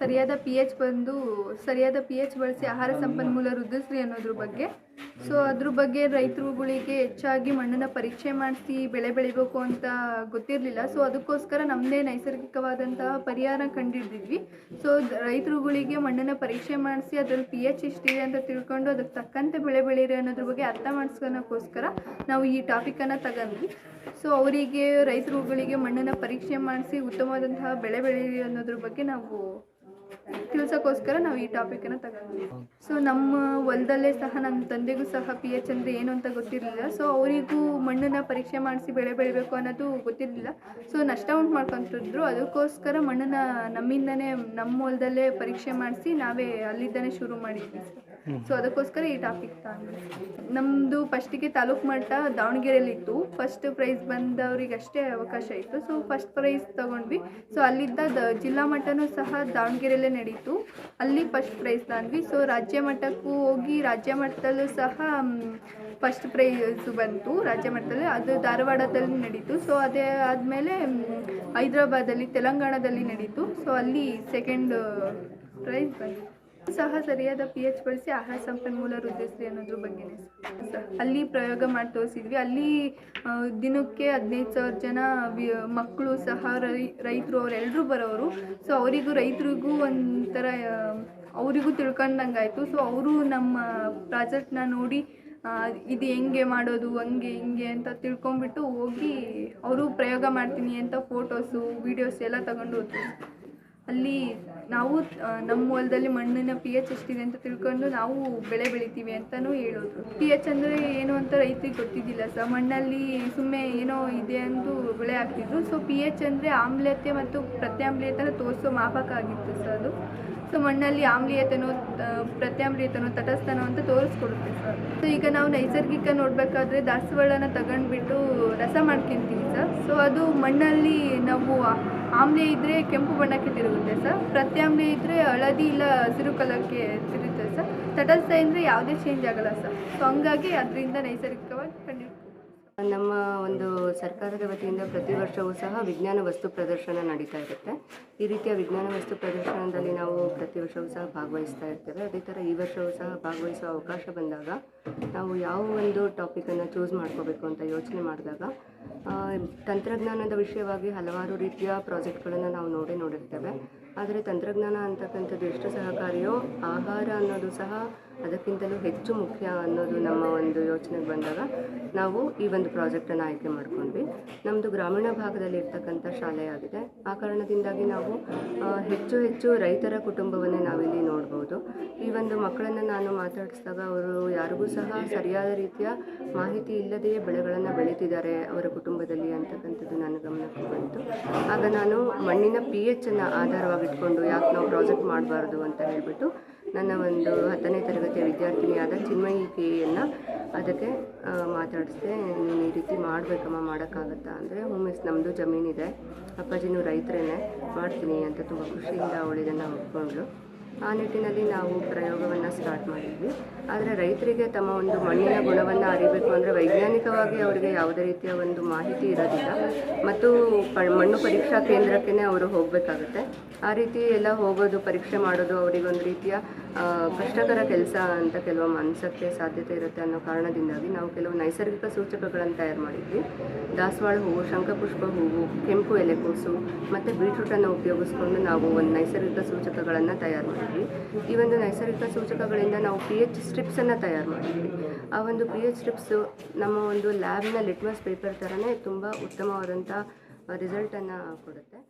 ಸರಿಯಾದ P H ಬಳಸಿ ಆಹಾರ ಸಂಪನ್ಮೂಲ ವೃದ್ಧಿಸ್ರಿ ಅನ್ನೋದ್ರ ಬಗ್ಗೆ. ಸೊ ಅದ್ರ ಬಗ್ಗೆ ರೈತರುಗಳಿಗೆ ಹೆಚ್ಚಾಗಿ ಮಣ್ಣನ್ನು ಪರೀಕ್ಷೆ ಮಾಡಿಸಿ ಬೆಳೆ ಬೆಳಿಬೇಕು ಅಂತ ಗೊತ್ತಿರಲಿಲ್ಲ. ಸೊ ಅದಕ್ಕೋಸ್ಕರ ನಮ್ಮದೇ ನೈಸರ್ಗಿಕವಾದಂತಹ ಪರಿಹಾರ ಕಂಡುಹಿಡಿದ್ವಿ. ಸೊ ರೈತರುಗಳಿಗೆ ಮಣ್ಣನ್ನು ಪರೀಕ್ಷೆ ಮಾಡಿಸಿ ಅದರಲ್ಲಿ ಪಿ ಎಚ್ ಎಷ್ಟಿದೆ ಅಂತ ತಿಳ್ಕೊಂಡು ಅದಕ್ಕೆ ತಕ್ಕಂತೆ ಬೆಳೆ ಬೆಳೀರಿ ಅನ್ನೋದ್ರ ಬಗ್ಗೆ ಅರ್ಥ ಮಾಡಿಸ್ಕೊಳಕ್ಕೋಸ್ಕರ ನಾವು ಈ ಟಾಪಿಕನ್ನು ತಗೊಂಡ್ವಿ. ಸೊ ಅವರಿಗೆ ರೈತರುಗಳಿಗೆ ಮಣ್ಣನ್ನು ಪರೀಕ್ಷೆ ಮಾಡಿಸಿ ಉತ್ತಮವಾದಂತಹ ಬೆಳೆ ಬೆಳೀರಿ ಅನ್ನೋದ್ರ ಬಗ್ಗೆ ನಾವು ತಿಳಿಸೋಕ್ಕೋಸ್ಕರ ನಾವು ಈ ಟಾಪಿಕನ್ನು ತಗೊಂಡ್ವಿ. ಸೊ ನಮ್ಮ ಹೊಲದಲ್ಲೇ ಸಹ ನಮ್ಮ ತಂದೆಗೂ ಸಹ ಪಿ ಎಚ್ ಅಂದರೆ ಏನು ಅಂತ ಗೊತ್ತಿರಲಿಲ್ಲ. ಸೊ ಅವರಿಗೂ ಮಣ್ಣನ್ನು ಪರೀಕ್ಷೆ ಮಾಡಿಸಿ ಬೆಳೆ ಬೆಳಿಬೇಕು ಅನ್ನೋದು ಗೊತ್ತಿರಲಿಲ್ಲ. ಸೊ ನಷ್ಟ ಉಂಟು ಮಾಡ್ಕೊತಿದ್ರು. ಅದಕ್ಕೋಸ್ಕರ ಮಣ್ಣನ್ನು ನಮ್ಮಿಂದನೇ ನಮ್ಮ ಹೊಲದಲ್ಲೇ ಪರೀಕ್ಷೆ ಮಾಡಿಸಿ ನಾವೇ ಅಲ್ಲಿಂದನೇ ಶುರು ಮಾಡಿದ್ವಿ. ಸೊ ಅದಕ್ಕೋಸ್ಕರ ಈ ಟಾಪಿಕ್ ತಗೊಂಡ್ವಿ. ನಮ್ಮದು ಫಸ್ಟಿಗೆ ತಾಲೂಕು ಮಟ್ಟ ದಾವಣಗೆರೆಯಲ್ಲಿತ್ತು. ಫಸ್ಟ್ ಪ್ರೈಸ್ ಬಂದವರಿಗೆ ಅಷ್ಟೇ ಅವಕಾಶ ಇತ್ತು. ಸೊ ಫಸ್ಟ್ ಪ್ರೈಸ್ ತೊಗೊಂಡ್ವಿ. ಸೊ ಅಲ್ಲಿದ್ದ ಜಿಲ್ಲಾ ಮಟ್ಟನೂ ಸಹ ದಾವಣಗೆರೆಯಲ್ಲೇ ನಡೀತು. ಅಲ್ಲಿ ಫಸ್ಟ್ ಪ್ರೈಸ್ ತಂದ್ವಿ. ಸೊ ರಾಜ್ಯ ಮಟ್ಟಕ್ಕೂ ಹೋಗಿ ರಾಜ್ಯ ಮಟ್ಟದಲ್ಲೂ ಸಹ ಫಸ್ಟ್ ಪ್ರೈಸು ಬಂತು. ರಾಜ್ಯ ಮಟ್ಟದಲ್ಲಿ ಅದು ಧಾರವಾಡದಲ್ಲಿ ನಡೀತು. ಸೊ ಅದೇ ಆದಮೇಲೆ ಹೈದ್ರಾಬಾದಲ್ಲಿ ತೆಲಂಗಾಣದಲ್ಲಿ ನಡೀತು. ಸೊ ಅಲ್ಲಿ ಸೆಕೆಂಡ್ ಪ್ರೈಸ್ ಬಂತು. ಸಹ ಸರಿಯಾದ ಪಿ ಎಚ್ ಬಳಸಿ ಆಹಾರ ಸಂಪನ್ಮೂಲ ವೃದ್ಧಿಸ್ರಿ ಅನ್ನೋದ್ರ ಬಗ್ಗೆನೇ ಅಲ್ಲಿ ಪ್ರಯೋಗ ಮಾಡಿ ತೋರಿಸಿದ್ವಿ. ಅಲ್ಲಿ ದಿನಕ್ಕೆ 15,000 ಜನ ಮಕ್ಕಳು ಸಹ ರೈತರು ಅವರೆಲ್ಲರೂ ಬರೋರು. ಸೊ ರೈತರಿಗೂ ಒಂಥರ ಅವರಿಗೂ ತಿಳ್ಕೊಂಡಂಗಾಯಿತು. ಸೊ ಅವರು ನಮ್ಮ ಪ್ರಾಜೆಕ್ಟ್ನ ನೋಡಿ ಇದು ಹೆಂಗೆ ಮಾಡೋದು ಹಂಗೆ ಹಿಂಗೆ ಅಂತ ತಿಳ್ಕೊಂಬಿಟ್ಟು ಹೋಗಿ ಅವರು ಪ್ರಯೋಗ ಮಾಡ್ತೀನಿ ಅಂತ ಫೋಟೋಸು ವೀಡಿಯೋಸ್ ಎಲ್ಲ ತಗೊಂಡು ಹೋಗ್ತೀವಿ. ಅಲ್ಲಿ ನಾವು ನಮ್ಮ ಹೊಲದಲ್ಲಿ ಮಣ್ಣಿನ ಪಿ ಎಚ್ ಎಷ್ಟಿದೆ ಅಂತ ತಿಳ್ಕೊಂಡು ನಾವು ಬೆಳೆ ಬೆಳಿತೀವಿ ಅಂತಲೂ ಹೇಳಿದ್ರು. ಪಿ ಎಚ್ ಅಂದರೆ ಏನು ಅಂತ ರೈತರಿಗೆ ಗೊತ್ತಿದ್ದಿಲ್ಲ ಸರ್. ಮಣ್ಣಲ್ಲಿ ಸುಮ್ಮನೆ ಏನೋ ಇದೆ ಅಂದು ಬೆಳೆ ಹಾಕ್ತಿದ್ರು. ಸೊ ಪಿ ಎಚ್ ಅಂದರೆ ಆಮ್ಲೀಯತೆ ಮತ್ತು ಪ್ರತ್ಯಾಮ್ಲೀಯತೆನ ತೋರಿಸೋ ಮಾಪಕ ಆಗಿತ್ತು ಸರ್ ಅದು. ಸೊ ಮಣ್ಣಲ್ಲಿ ಆಮ್ಲೀಯತೆನೋ ಪ್ರತ್ಯಾಮ್ಲೀಯತೆನೋ ತಟಸ್ಥನೋ ಅಂತ ತೋರಿಸ್ಕೊಡುತ್ತೆ ಸರ್. ಸೊ ಈಗ ನಾವು ನೈಸರ್ಗಿಕ ನೋಡಬೇಕಾದ್ರೆ ದಾಸವಾಳನ ತಗೊಂಡ್ಬಿಟ್ಟು ರಸ ಮಾಡ್ಕೊತೀವಿ ಸರ್. ಸೊ ಅದು ಮಣ್ಣಲ್ಲಿ ನಾವು ಆಮ್ಲೀಯ ಇದ್ದರೆ ಕೆಂಪು ಬಣ್ಣಕ್ಕೆ ತಿರುಗುತ್ತೆ ಸರ್. ಪ್ರತ್ಯಾಮ್ಲೀಯ ಇದ್ದರೆ ಹಳದಿ ಇಲ್ಲ ಹಸಿರು ಕಲರ್ಗೆ ತಿರುಗುತ್ತೆ ಸರ್. ತಟಸ್ಥ ಅಂದರೆ ಯಾವುದೇ ಚೇಂಜ್ ಆಗಲ್ಲ ಸರ್. ಸೊ ಹಂಗಾಗಿ ಅದರಿಂದ ನೈಸರ್ಗಿಕವಾಗಿ ಕಂಡಿಡ್ತೀವಿ. ನಮ್ಮ ಒಂದು ಸರ್ಕಾರದ ವತಿಯಿಂದ ಪ್ರತಿ ವರ್ಷವೂ ಸಹ ವಿಜ್ಞಾನ ವಸ್ತು ಪ್ರದರ್ಶನ ನಡೀತಾ ಇರುತ್ತೆ. ಈ ರೀತಿಯ ವಿಜ್ಞಾನ ವಸ್ತು ಪ್ರದರ್ಶನದಲ್ಲಿ ನಾವು ಪ್ರತಿ ವರ್ಷವೂ ಸಹ ಭಾಗವಹಿಸ್ತಾ ಇರ್ತೇವೆ. ಅದೇ ಥರ ಈ ವರ್ಷವೂ ಸಹ ಭಾಗವಹಿಸುವ ಅವಕಾಶ ಬಂದಾಗ ನಾವು ಯಾವ ಒಂದು ಟಾಪಿಕನ್ನು ಚೂಸ್ ಮಾಡ್ಕೋಬೇಕು ಅಂತ ಯೋಚನೆ ಮಾಡಿದಾಗ ತಂತ್ರಜ್ಞಾನದ ವಿಷಯವಾಗಿ ಹಲವಾರು ರೀತಿಯ ಪ್ರಾಜೆಕ್ಟ್ಗಳನ್ನು ನಾವು ನೋಡಿರ್ತೇವೆ. ಆದರೆ ತಂತ್ರಜ್ಞಾನ ಅಂತಕ್ಕಂಥದ್ದು ಎಷ್ಟು ಸಹಕಾರಿಯೋ ಆಹಾರ ಅನ್ನೋದು ಸಹ ಅದಕ್ಕಿಂತಲೂ ಹೆಚ್ಚು ಮುಖ್ಯ ಅನ್ನೋದು ನಮ್ಮ ಒಂದು ಯೋಚನೆಗೆ ಬಂದಾಗ ನಾವು ಈ ಒಂದು ಪ್ರಾಜೆಕ್ಟನ್ನು ಆಯ್ಕೆ ಮಾಡ್ಕೊಂಡ್ವಿ. ನಮ್ಮದು ಗ್ರಾಮೀಣ ಭಾಗದಲ್ಲಿ ಇರ್ತಕ್ಕಂಥ ಶಾಲೆಯಾಗಿದೆ. ಆ ಕಾರಣದಿಂದಾಗಿ ನಾವು ಹೆಚ್ಚು ರೈತರ ಕುಟುಂಬವನ್ನೇ ನಾವಿಲ್ಲಿ ನೋಡ್ಬೋದು. ಈ ಒಂದು ಮಕ್ಕಳನ್ನು ನಾನು ಮಾತಾಡಿಸಿದಾಗ ಅವರು ಯಾರಿಗೂ ಸಹ ಸರಿಯಾದ ರೀತಿಯ ಮಾಹಿತಿ ಇಲ್ಲದೆಯೇ ಬೆಳೆಗಳನ್ನು ಬೆಳೀತಿದ್ದಾರೆ ಅವರ ಕುಟುಂಬದಲ್ಲಿ ಅಂತಕ್ಕಂಥದ್ದು ನನ್ನ ಗಮನಕ್ಕೆ ಬಂತು. ಆಗ ನಾನು ಮಣ್ಣಿನ ಪಿ ಎಚ್ಚನ್ನು ಆಧಾರವಾಗಿಟ್ಕೊಂಡು ಯಾಕೆ ನಾವು ಪ್ರಾಜೆಕ್ಟ್ ಮಾಡಬಾರ್ದು ಅಂತ ಹೇಳಿಬಿಟ್ಟು ನನ್ನ ಒಂದು 10ನೇ ತರಗತಿಯ ವಿದ್ಯಾರ್ಥಿನಿಯಾದ ಚಿನ್ಮಯಿ ಕೆ.ಯನ್ನು ಅದಕ್ಕೆ ಮಾತಾಡಿಸಿದೆ. ನೀನು ಈ ರೀತಿ ಮಾಡಬೇಕಮ್ಮ, ಮಾಡೋಕ್ಕಾಗತ್ತಾ ಅಂದರೆ ಮಿಸ್ ನಮ್ಮದು ಜಮೀನಿದೆ, ಅಪ್ಪಾಜಿನೂ ರೈತರೇನೆ, ಮಾಡ್ತೀನಿ ಅಂತ ತುಂಬ ಖುಷಿಯಿಂದ ಅವಳು ಇದನ್ನು ಒಪ್ಕೊಂಡ್ಳು. ಆ ನಿಟ್ಟಿನಲ್ಲಿ ನಾವು ಪ್ರಯೋಗವನ್ನು ಸ್ಟಾರ್ಟ್ ಮಾಡಿದ್ವಿ. ಆದರೆ ರೈತರಿಗೆ ತಮ್ಮ ಒಂದು ಮಣ್ಣಿನ ಗುಣವನ್ನು ಅರಿಬೇಕು ಅಂದರೆ ವೈಜ್ಞಾನಿಕವಾಗಿ ಅವರಿಗೆ ಯಾವುದೇ ರೀತಿಯ ಒಂದು ಮಾಹಿತಿ ಇರೋದಿಲ್ಲ ಮತ್ತು ಮಣ್ಣು ಪರೀಕ್ಷಾ ಕೇಂದ್ರಕ್ಕೇ ಅವರು ಹೋಗಬೇಕಾಗುತ್ತೆ. ಆ ರೀತಿ ಎಲ್ಲ ಹೋಗೋದು ಪರೀಕ್ಷೆ ಮಾಡೋದು ಅವರಿಗೊಂದು ರೀತಿಯ ಕಷ್ಟಕರ ಕೆಲಸ ಅಂತ ಕೆಲವೊಮ್ಮೆ ಅನಿಸೋಕ್ಕೆ ಸಾಧ್ಯತೆ ಇರುತ್ತೆ ಅನ್ನೋ ಕಾರಣದಿಂದಾಗಿ ನಾವು ಕೆಲವು ನೈಸರ್ಗಿಕ ಸೂಚಕಗಳನ್ನು ತಯಾರು ಮಾಡಿದ್ವಿ. ದಾಸವಾಳ ಹೂವು, ಶಂಖಪುಷ್ಪ ಹೂವು, ಕೆಂಪು ಎಲೆಕೋಸು ಮತ್ತು ಬೀಟ್ರೂಟನ್ನು ಉಪಯೋಗಿಸ್ಕೊಂಡು ನಾವು ಒಂದು ನೈಸರ್ಗಿಕ ಸೂಚಕಗಳನ್ನು ತಯಾರು ಮಾಡಿದ್ವಿ. ಈ ಒಂದು ನೈಸರ್ಗಿಕ ಸೂಚಕಗಳಿಂದ ನಾವು ಪಿ ಎಚ್ ಸ್ಟ್ರಿಪ್ಸನ್ನು ತಯಾರು ಮಾಡಿದ್ವಿ. ಆ ಒಂದು ಪಿ ಎಚ್ ಸ್ಟ್ರಿಪ್ಸು ನಮ್ಮ ಒಂದು ಲ್ಯಾಬ್ನ ಲಿಟ್ಮಸ್ ಪೇಪರ್ ಥರನೇ ತುಂಬ ಉತ್ತಮವಾದಂಥ ರಿಸಲ್ಟನ್ನು ಕೊಡುತ್ತೆ.